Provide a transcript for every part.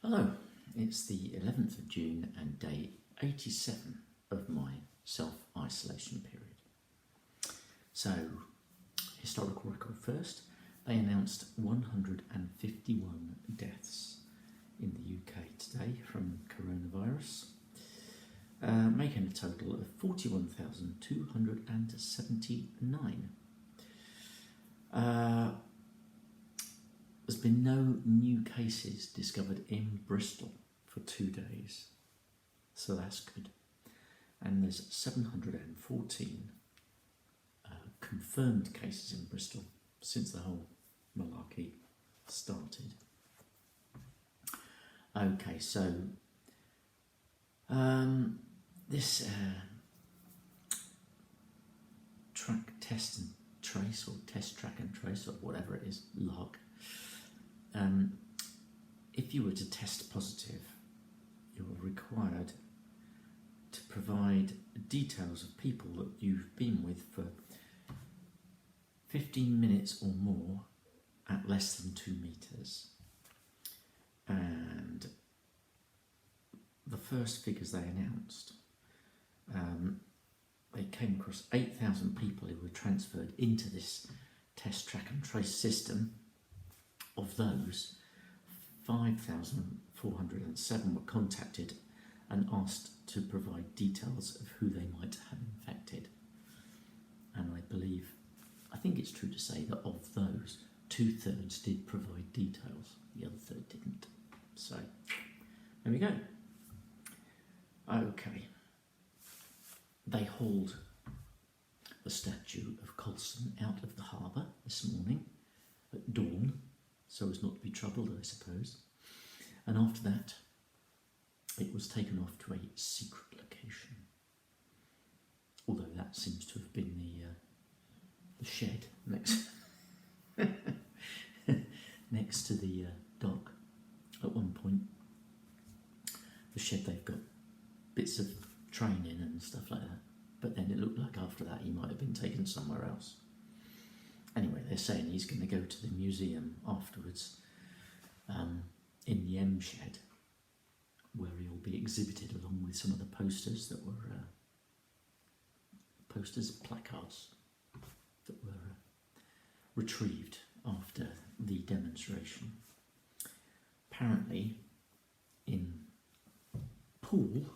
Hello, it's the 11th of June and day 87 of my self-isolation period. So, historical record first, they announced 151 deaths in the UK today from coronavirus, making a total of 41,279. There's been no new cases discovered in Bristol for 2 days, so that's good. And there's 714 confirmed cases in Bristol since the whole malarkey started. Okay, so this test and trace, or test, track and trace, or whatever it is, LARC. If you were to test positive, you are required to provide details of people that you've been with for 15 minutes or more at less than 2 meters. And the first figures they announced, they came across 8,000 people who were transferred into this test, track and trace system. Of those, 5,407 were contacted and asked to provide details of who they might have infected. And I think it's true to say that of those, 2/3 did provide details, the other third didn't. So, there we go. Okay. They hauled the statue of Colson out of the harbour this morning at dawn, so as not to be troubled, I suppose. And after that, it was taken off to a secret location. Although that seems to have been the shed next next to the dock at one point. The shed they've got bits of train in and stuff like that. But then it looked like after that he might have been taken somewhere else. Anyway, they're saying he's going to go to the museum afterwards in the M shed, where he'll be exhibited along with some of the posters that were placards that were retrieved after the demonstration. Apparently, in Poole,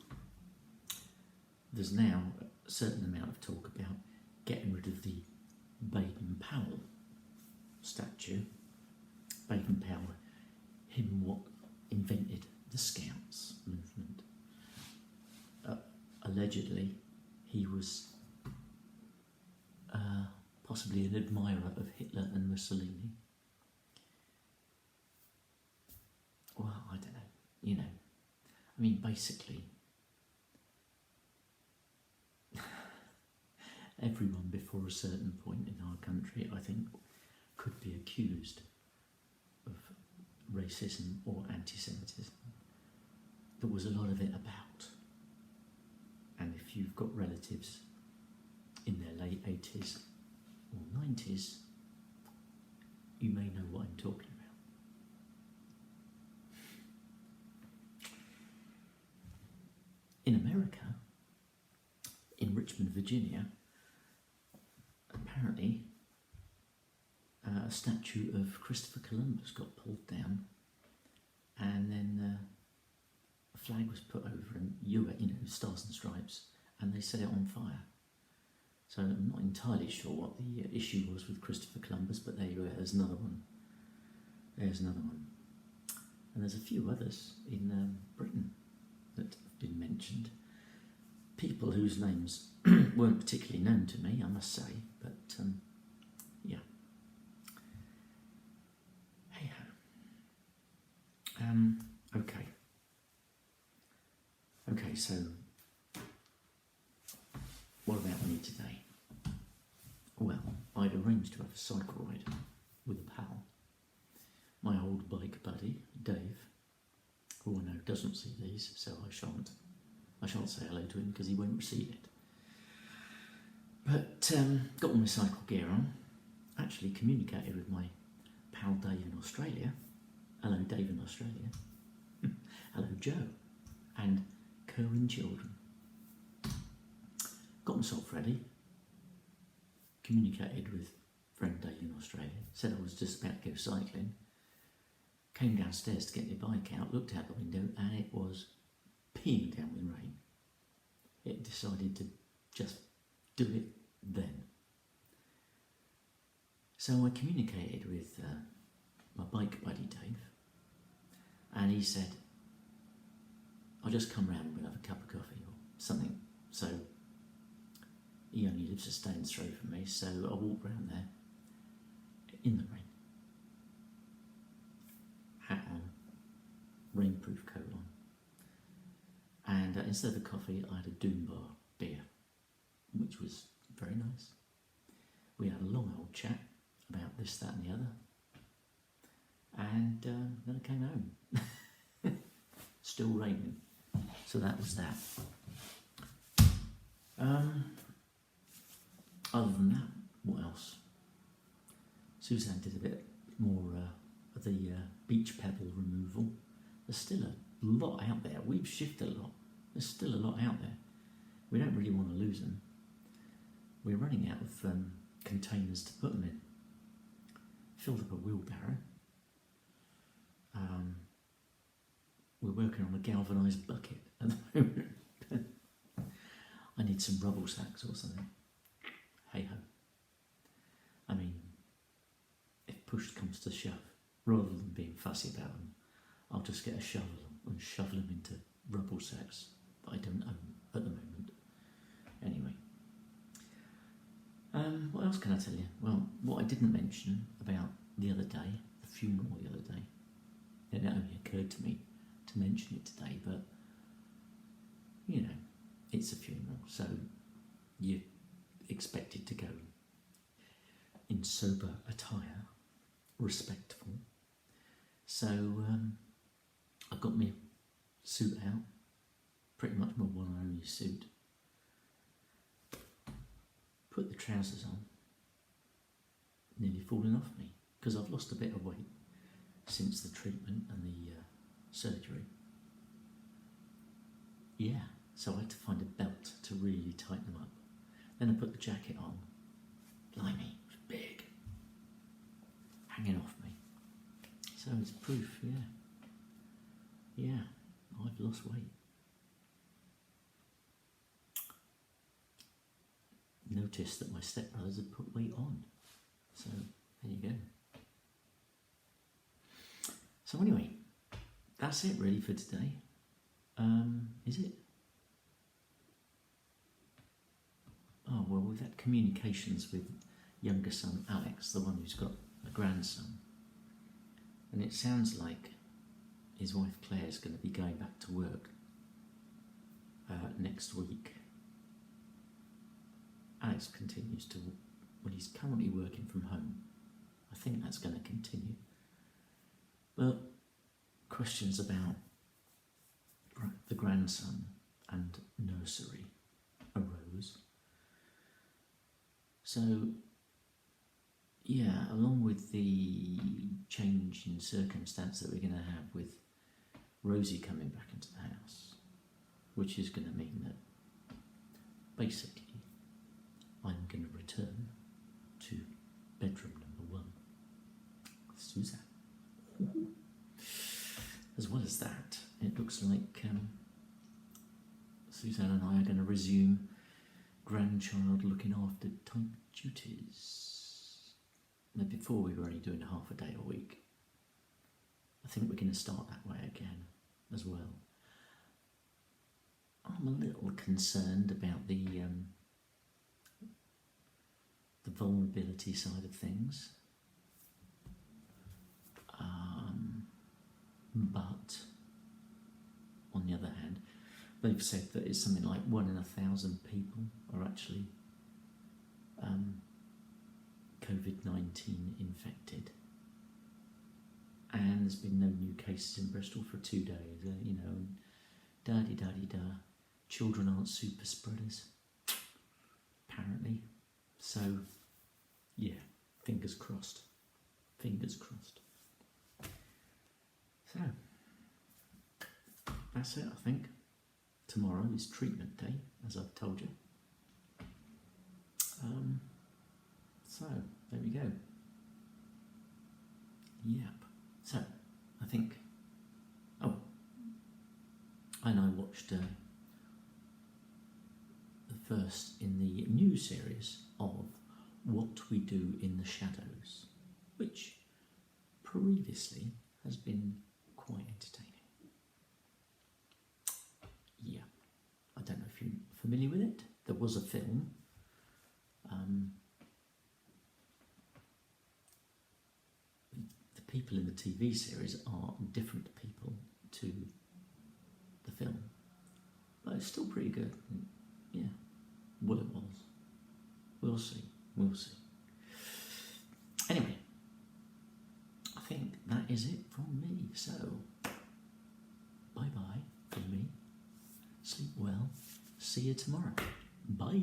there's now a certain amount of talk about getting rid of the Baden-Powell statue. Baden-Powell, him what invented the Scouts movement. Allegedly, he was possibly an admirer of Hitler and Mussolini. Well, I don't know, I mean, basically, everyone before a certain point in our country, I think, could be accused of racism or anti-Semitism. There was a lot of it about. And if you've got relatives in their late 80s or 90s, you may know what I'm talking about. In America, in Richmond, Virginia, apparently a statue of Christopher Columbus got pulled down, and then a flag was put over and stars and stripes, and they set it on fire. So I'm not entirely sure what the issue was with Christopher Columbus, but there you go, there's another one. There's another one. And there's a few others in Britain that have been mentioned. People whose names weren't particularly known to me, I must say, but yeah. Hey-ho. Okay, so what about me today? Well, I'd arranged to have a cycle ride with a pal, my old bike buddy, Dave, who I know doesn't see these, so I shan't say hello to him because he won't receive it. But got all my cycle gear on, actually communicated with my pal Dave in Australia. Hello, Dave in Australia. hello Joe, and Kerwin children. Got myself ready, communicated with friend Dave in Australia, said I was just about to go cycling, came downstairs to get my bike out, looked out the window, and it was peeing down with rain. It decided to just do it then. So I communicated with my bike buddy Dave, and he said, I'll just come round and we'll have a cup of coffee or something. So he only lives a stone's throw from me, so I walked round there in the rain, hat on, rainproof coat on, and instead of a coffee I had a Doom Bar beer, which was very nice. We had a long old chat about this, that and the other, and then I came home. Still raining, so that was that. Other than that, what else? Suzanne did a bit more of the beach pebble removal. There's still a lot out there. We've shifted a lot. There's still a lot out there. We don't really want to lose them. We're running out of containers to put them in. Filled up a wheelbarrow. We're working on a galvanised bucket at the moment. I need some rubble sacks or something. Hey ho. I mean, if push comes to shove, rather than being fussy about them, I'll just get a shovel and shovel them into rubble sacks that I don't own at the moment. Anyway. What else can I tell you? Well, what I didn't mention about the other day, the funeral the other day, it only occurred to me to mention it today, but, you know, it's a funeral, so you're expected to go in sober attire, respectful. So I got my suit out, pretty much my one and only suit. Put the trousers on, nearly falling off me, because I've lost a bit of weight since the treatment and the surgery. Yeah, so I had to find a belt to really tighten them up. Then I put the jacket on. Blimey, it was big, hanging off me. So it's proof, yeah, I've lost weight. Noticed that my stepbrothers had put weight on, so there you go. So anyway, that's it really for today. Is it? Oh well, we've had communications with younger son Alex, the one who's got a grandson, and it sounds like his wife Claire's going to be going back to work next week. Alex continues to, well, he's currently working from home. I think that's going to continue. But questions about the grandson and nursery arose. So, yeah, along with the change in circumstance that we're going to have with Rosie coming back into the house, which is going to mean that basically I'm going to return to bedroom number 1 with Suzanne. As well as that, it looks like Suzanne and I are going to resume grandchild looking after type duties. Now, before we were only doing half a day a week. I think we're going to start that way again as well. I'm a little concerned about the vulnerability side of things, but on the other hand, they've said that it's something like 1 in 1,000 people are actually COVID-19 infected, and there's been no new cases in Bristol for 2 days. You know, da-di-da-di-da. Children aren't super spreaders, apparently. So, yeah, fingers crossed. Fingers crossed. So, that's it, I think. Tomorrow is treatment day, as I've told you. So, there we go. Yep. So, I think... Oh. And I watched the first in the new series of What We Do in the Shadows, which previously has been quite entertaining. Yeah. I don't know if you're familiar with it. There was a film. The people in the TV series are different people to the film, but it's still pretty good. Yeah, well, it was. We'll see. We'll see. Anyway, I think that is it from me. So, bye bye from me. Sleep well. See you tomorrow. Bye.